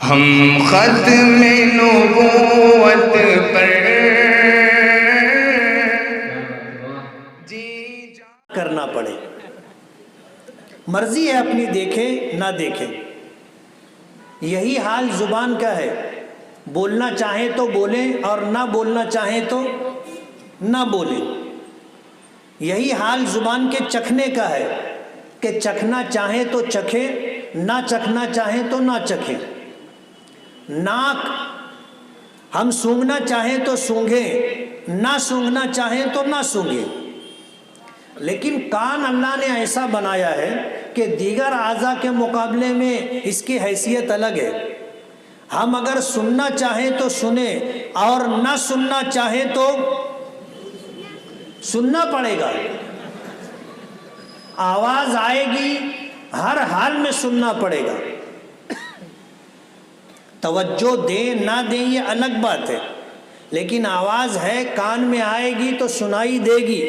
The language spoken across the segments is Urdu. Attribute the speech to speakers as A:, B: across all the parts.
A: ہم ختم نبوت پر جی
B: کرنا پڑے، مرضی ہے اپنی دیکھے نہ دیکھے۔ یہی حال زبان کا ہے، بولنا چاہیں تو بولیں اور نہ بولنا چاہیں تو نہ بولیں۔ یہی حال زبان کے چکھنے کا ہے کہ چکھنا چاہیں تو چکھیں، نہ چکھنا چاہیں تو نہ چکھیں۔ ناک ہم سونگھنا چاہیں تو سونگھیں، نہ سونگھنا چاہیں تو نہ سونگھیں۔ لیکن کان اللہ نے ایسا بنایا ہے کہ دیگر اعضاء کے مقابلے میں اس کی حیثیت الگ ہے۔ ہم اگر سننا چاہیں تو سنیں اور نہ سننا چاہیں تو سننا پڑے گا۔ آواز آئے گی، ہر حال میں سننا پڑے گا۔ توجہ دیں نہ دیں یہ الگ بات ہے، لیکن آواز ہے، کان میں آئے گی تو سنائی دے گی۔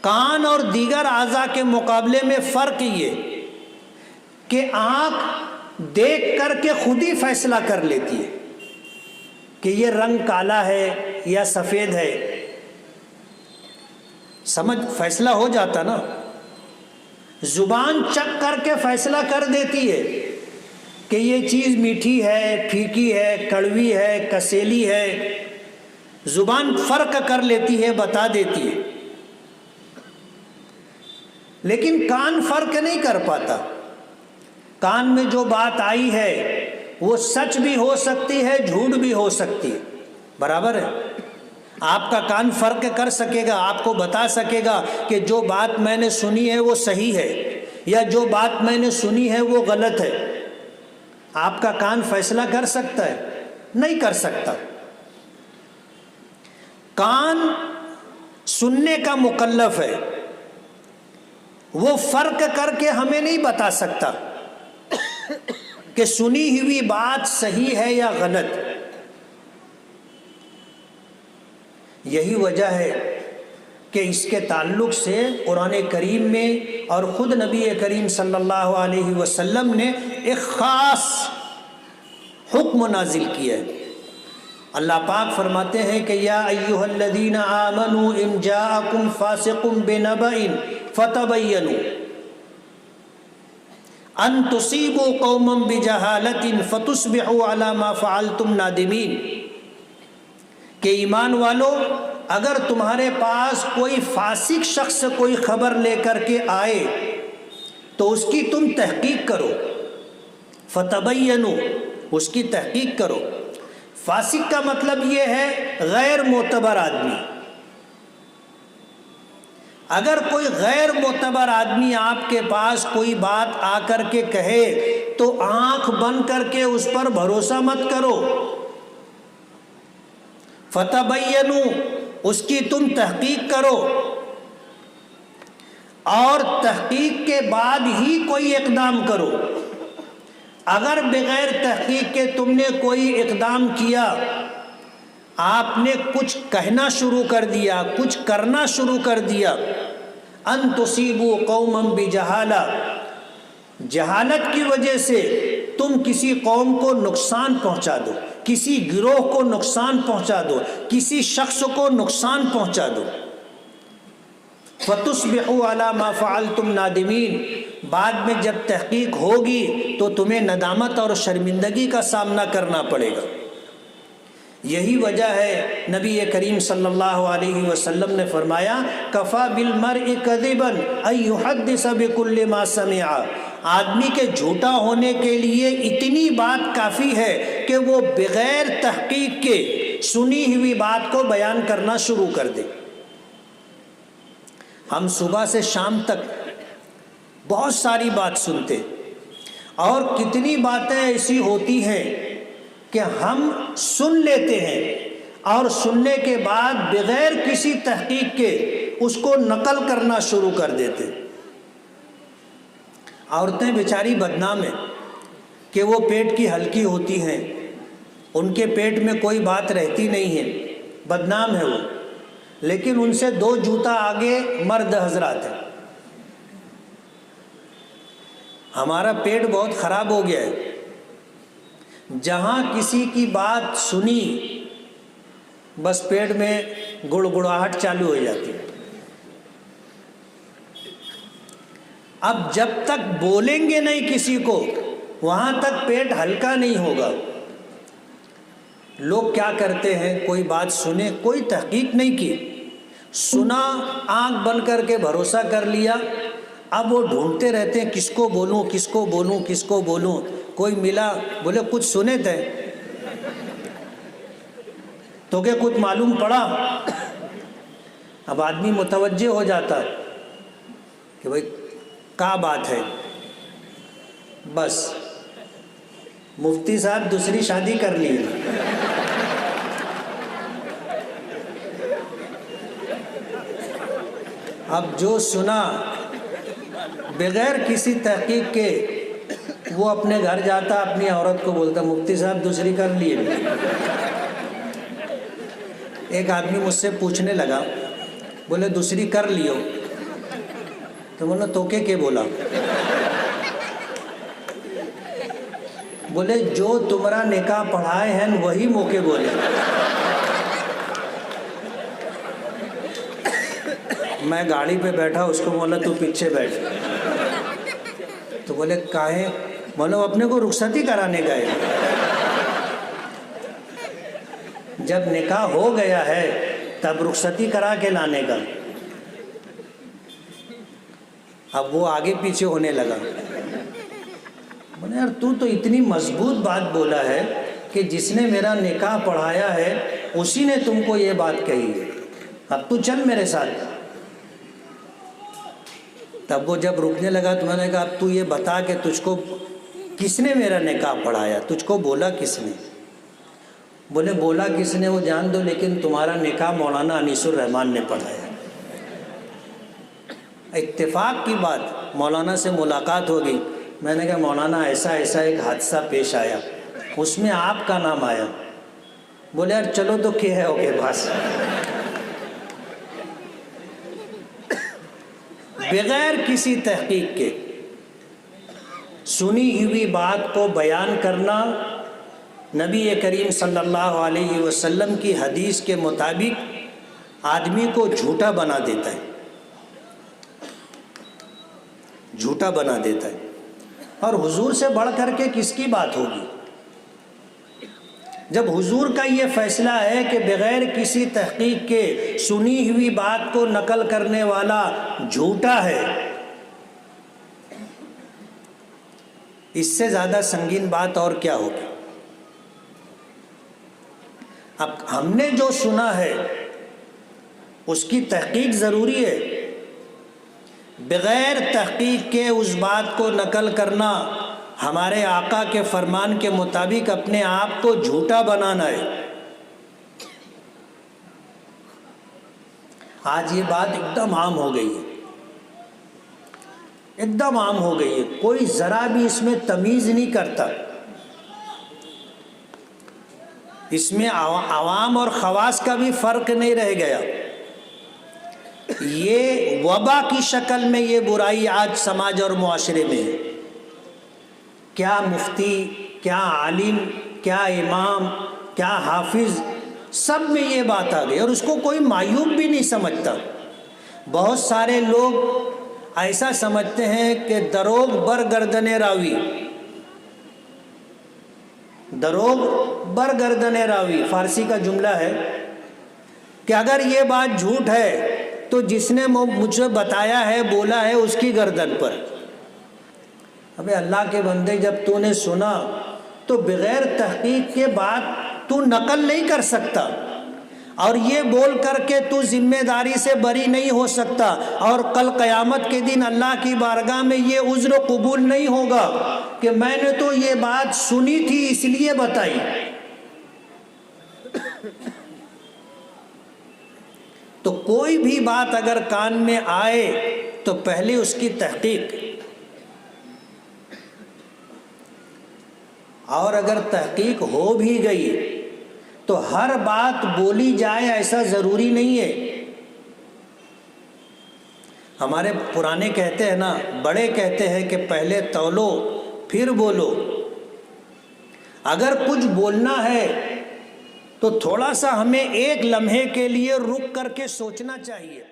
B: کان اور دیگر اعضاء کے مقابلے میں فرق یہ کہ آنکھ دیکھ کر کے خود ہی فیصلہ کر لیتی ہے کہ یہ رنگ کالا ہے یا سفید ہے، سمجھ فیصلہ ہو جاتا نا۔ زبان چکھ کر کے فیصلہ کر دیتی ہے کہ یہ چیز میٹھی ہے، پھیکی ہے، کڑوی ہے، کسیلی ہے۔ زبان فرق کر لیتی ہے، بتا دیتی ہے، لیکن کان فرق نہیں کر پاتا۔ کان میں جو بات آئی ہے وہ سچ بھی ہو سکتی ہے، جھوٹ بھی ہو سکتی ہے، برابر ہے۔ آپ کا کان فرق کر سکے گا، آپ کو بتا سکے گا کہ جو بات میں نے سنی ہے وہ صحیح ہے یا جو بات میں نے سنی ہے وہ غلط ہے۔ آپ کا کان فیصلہ کر سکتا ہے؟ نہیں کر سکتا۔ کان سننے کا مکلف ہے، وہ فرق کر کے ہمیں نہیں بتا سکتا کہ سنی ہوئی بات صحیح ہے یا غلط۔ یہی وجہ ہے کہ اس کے تعلق سے قرآن کریم میں اور خود نبی کریم صلی اللہ علیہ وسلم نے ایک خاص حکم نازل کیا ہے۔ اللہ پاک فرماتے ہیں کہ یا ایھا الذین آمنوا ان جاءکم فاسق بنبأ فتبینوا ان تصیبوا قوما بجہالۃ فتصبحوا علی ما فعلتم نادمین، کہ ایمان والو اگر تمہارے پاس کوئی فاسق شخص کوئی خبر لے کر کے آئے تو اس کی تم تحقیق کرو، فتبینوا، اس کی تحقیق کرو۔ فاسق کا مطلب یہ ہے غیر معتبر آدمی۔ اگر کوئی غیر معتبر آدمی آپ کے پاس کوئی بات آ کر کے کہے تو آنکھ بند کر کے اس پر بھروسہ مت کرو، فتبینوا، اس کی تم تحقیق کرو، اور تحقیق کے بعد ہی کوئی اقدام کرو۔ اگر بغیر تحقیق کے تم نے کوئی اقدام کیا، آپ نے کچھ کہنا شروع کر دیا، کچھ کرنا شروع کر دیا، ان تصیبوا قوما بجہالہ، جہالت کی وجہ سے تم کسی قوم کو نقصان پہنچا دو، کسی گروہ کو نقصان پہنچا دو، کسی شخص کو نقصان پہنچا دو، فتصبحوا علی ما فعلتم نادمین، بعد میں جب تحقیق ہوگی تو تمہیں ندامت اور شرمندگی کا سامنا کرنا پڑے گا۔ یہی وجہ ہے نبی کریم صلی اللہ علیہ وسلم نے فرمایا کفا بالمرء کذبا ان یحدث بکل ما سمع، آدمی کے جھوٹا ہونے کے لیے اتنی بات کافی ہے کہ وہ بغیر تحقیق کے سنی ہوئی بات کو بیان کرنا شروع کر دے۔ ہم صبح سے شام تک بہت ساری بات سنتے، اور کتنی باتیں ایسی ہوتی ہیں کہ ہم سن لیتے ہیں اور سننے کے بعد بغیر کسی تحقیق کے اس کو نقل کرنا شروع کر دیتے۔ عورتیں بیچاری بدنام ہیں کہ وہ پیٹ کی ہلکی ہوتی ہیں، ان کے پیٹ میں کوئی بات رہتی نہیں ہے، بدنام ہے وہ، لیکن ان سے 2 جوتا آگے مرد حضرات ہیں۔ ہمارا پیٹ بہت خراب ہو گیا ہے، جہاں کسی کی بات سنی بس پیٹ میں گڑگڑاہٹ چالو ہو جاتی ہے. اب جب تک بولیں گے نہیں کسی کو وہاں تک پیٹ ہلکا نہیں ہوگا. لوگ کیا کرتے ہیں، کوئی بات سنے، کوئی تحقیق نہیں کی، سنا، آنکھ بند کر کے بھروسہ کر لیا. اب وہ ڈھونڈتے رہتے ہیں کس کو بولوں کس کو بولوں کس کو بولوں. کوئی ملا، بولے کچھ سنے تھے تو کہ کچھ معلوم پڑا. اب آدمی متوجہ ہو جاتا کہ بھائی کیا بات ہے. بس مفتی صاحب دوسری شادی کر لی. اب جو سنا بغیر کسی تحقیق کے وہ اپنے گھر جاتا، اپنی عورت کو بولتا مفتی صاحب دوسری کر لیے. ایک آدمی مجھ سے پوچھنے لگا، بولے دوسری کر لیو. تو بولا تو کے بولا؟ بولے جو تمہارا نکاح پڑھائے ہیں وہی موقع بولے. میں گاڑی پہ بیٹھا، اس کو بولا تو پیچھے بیٹھ. تو بولے کاہے؟ بولے اپنے کو رخصتی کرانے گئے. جب نکاح ہو گیا ہے تب رخصتی کرا کے لانے کا. اب وہ آگے پیچھے ہونے لگا. بولے یار تو اتنی مضبوط بات بولا ہے کہ جس نے میرا نکاح پڑھایا ہے اسی نے تم کو یہ بات کہی ہے، اب تو چل میرے ساتھ. تب وہ جب رکنے لگا تو میں نے کہا اب تو یہ بتا کہ تجھ کو کس نے میرا نکاح پڑھایا، تجھ کو بولا کس نے؟ بولے بولا کس نے وہ جان دو، لیکن تمہارا نکاح مولانا انیس الرحمان نے پڑھایا. اتفاق کی بات، مولانا سے ملاقات ہو گئی. میں نے کہا مولانا ایسا ایک حادثہ پیش آیا، اس میں آپ کا نام آیا. بولے یار چلو تو کیا ہے اوکے بس. بغیر کسی تحقیق کے سنی ہوئی بات کو بیان کرنا نبی کریم صلی اللہ علیہ وسلم کی حدیث کے مطابق آدمی کو جھوٹا بنا دیتا ہے، جھوٹا بنا دیتا ہے. اور حضور سے بڑھ کر کے کس کی بات ہوگی؟ جب حضور کا یہ فیصلہ ہے کہ بغیر کسی تحقیق کے سنی ہوئی بات کو نقل کرنے والا جھوٹا ہے، اس سے زیادہ سنگین بات اور کیا ہوگی؟ اب ہم نے جو سنا ہے اس کی تحقیق ضروری ہے. بغیر تحقیق کے اس بات کو نقل کرنا ہمارے آقا کے فرمان کے مطابق اپنے آپ کو جھوٹا بنانا ہے. آج یہ بات ایک دم عام ہو گئی ہے، ایک دم عام ہو گئی ہے. کوئی ذرا بھی اس میں تمیز نہیں کرتا. اس میں عوام اور خواص کا بھی فرق نہیں رہ گیا. یہ وبا کی شکل میں یہ برائی آج سماج اور معاشرے میں ہے. کیا مفتی، کیا عالم، کیا امام، کیا حافظ، سب میں یہ بات آ گئی اور اس کو کوئی معیوب بھی نہیں سمجھتا. بہت سارے لوگ ایسا سمجھتے ہیں کہ دروغ بر گردن راوی، دروغ بر گردن راوی فارسی کا جملہ ہے کہ اگر یہ بات جھوٹ ہے تو جس نے مجھے بتایا ہے، بولا ہے، اس کی گردن پر. ابے اللہ کے بندے، جب تو نے سنا تو بغیر تحقیق کے بات تو نقل نہیں کر سکتا، اور یہ بول کر کے تو ذمہ داری سے بری نہیں ہو سکتا، اور کل قیامت کے دن اللہ کی بارگاہ میں یہ عذر قبول نہیں ہوگا کہ میں نے تو یہ بات سنی تھی اس لیے بتائی. تو کوئی بھی بات اگر کان میں آئے تو پہلے اس کی تحقیق، اور اگر تحقیق ہو بھی گئی تو ہر بات بولی جائے ایسا ضروری نہیں ہے. ہمارے پرانے کہتے ہیں نا، بڑے کہتے ہیں کہ پہلے تولو پھر بولو. اگر کچھ بولنا ہے تو تھوڑا سا ہمیں ایک لمحے کے لیے رک کر کے سوچنا چاہیے.